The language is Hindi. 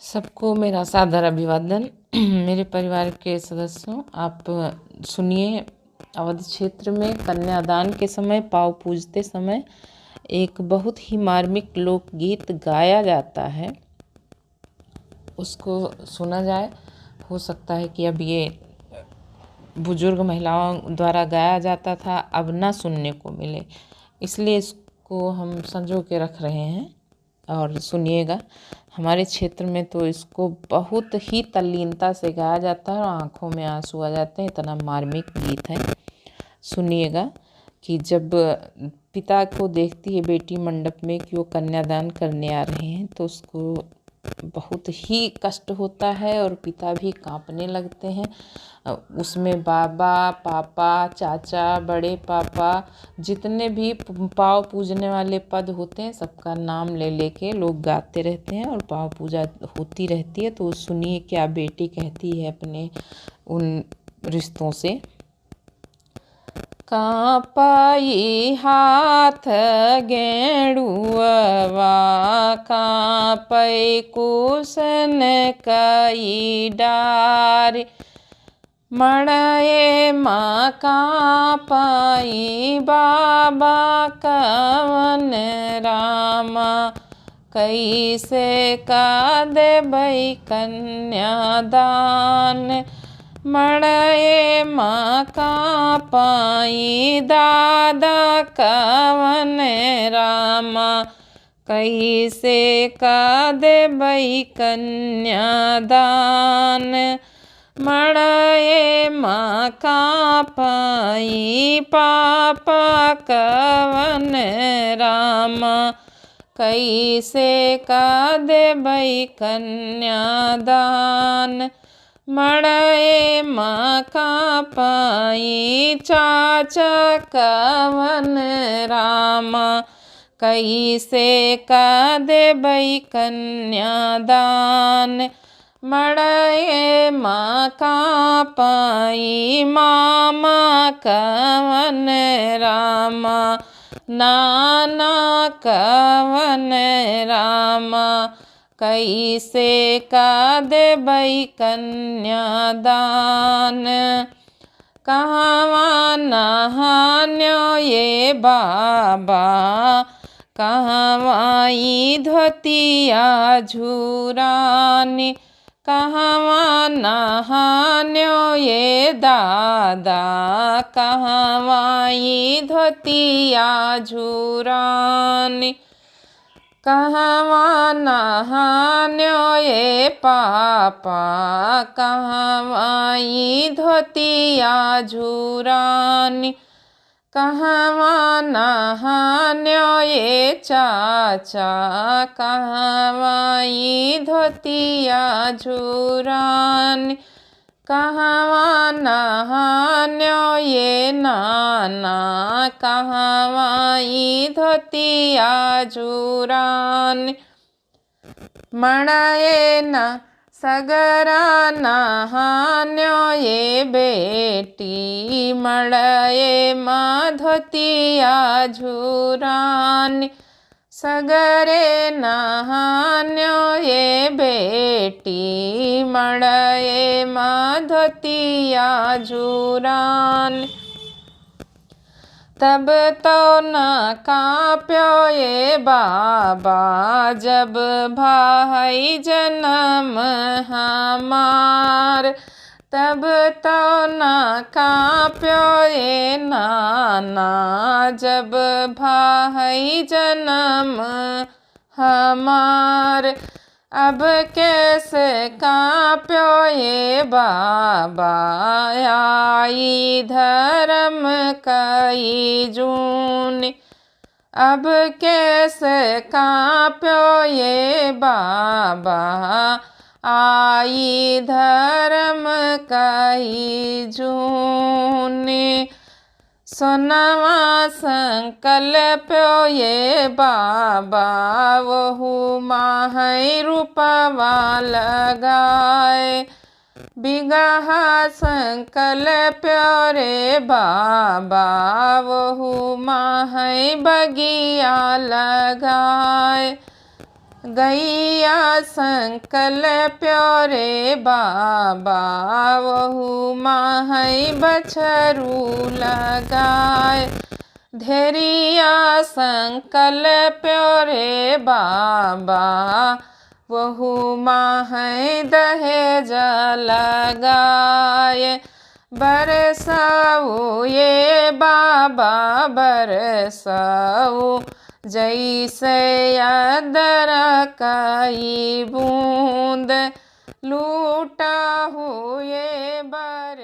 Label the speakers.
Speaker 1: सबको मेरा सादर अभिवादन। मेरे परिवार के सदस्यों, आप सुनिए। अवध क्षेत्र में कन्यादान के समय, पाँव पूजते समय एक बहुत ही मार्मिक लोकगीत गाया जाता है। उसको सुना जाए। हो सकता है कि अब ये बुजुर्ग महिलाओं द्वारा गाया जाता था, अब ना सुनने को मिले, इसलिए इसको हम संजो के रख रहे हैं और सुनिएगा। हमारे क्षेत्र में तो इसको बहुत ही तल्लीनता से गाया जाता है और आंखों में आंसू आ जाते हैं, इतना मार्मिक गीत है। सुनिएगा कि जब पिता को देखती है बेटी मंडप में कि वो कन्यादान करने आ रहे हैं, तो उसको बहुत ही कष्ट होता है और पिता भी कांपने लगते हैं। उसमें बाबा, पापा, चाचा, बड़े पापा, जितने भी पाँव पूजने वाले पद होते हैं, सबका नाम ले लेके लोग गाते रहते हैं और पाँव पूजा होती रहती है। तो सुनिए क्या बेटी कहती है अपने उन रिश्तों से। कांपई हाथ गेड़ुआ, कांपई कुसन कई डार, मड़ये माँ कांपई बाबा कवन रामा, कैसे का देबै कन्यादान, मड़ये माँ कांपई दादा कवन रामा, कैसे का देबै कन्यादान, मड़ये माँ कांपई पापा कवन रामा, कैसे का देबै कन्यादान, मड़ये माँ कांपई चाचा कवन रामा, कैसे का देबै कन्यादान, मड़ये माँ कांपई मामा कवन रामा, नाना कवन रामा, कैसे का देबै कन्यादान, कहवा नहान्यो ये बाबा, कहवा ई धोतिया झुरानी, कहवा नहान्यो ये दादा, कहवा ई धोतिया झुरानी, कहवा नहान्यो ये पापा, कहवा ई धोतिया झुरानी, कहवा नहान्यो ये चाचा, कहवा ई धोतिया झुरानी, कहवा नहान्यो ये नाना, कहवा ई धोतिया झुरानी, मड़ये ना सगरा नहान्यो ये बेटी, मड़ये माँ धोतिया झुरानी, सगरे नहान्यो ये बेटी, मड़ये माँ धोतिया झुरानी, तब तो न कांप्यो ये बाबा, जब भाई जन्म हमार, तब तो न कांप्यो ये नाना, जब भाई जन्म हमार, अब कैसे कांप्यो ये बाबा, आई धर्म कई जून, अब कैसे कांप्यो ये बाबा, आई धर्म कई जून, सोनवा संकल्प्यो ये बाबा, वहु माहै रूपवा लगाए, बिगहा संकल्प्यो रे बाबा, वहु माहै बगिया लगाए, गैया संकल्प्यो रे बाबा वहु माहै बछरू लगाए। धैर्या संकल्प्यो रे बाबा वहु माहै दहेज लगाए। बरसाऊ ये बाबा बरसाऊ जैसे अदरक बूंद लूटा हुए बर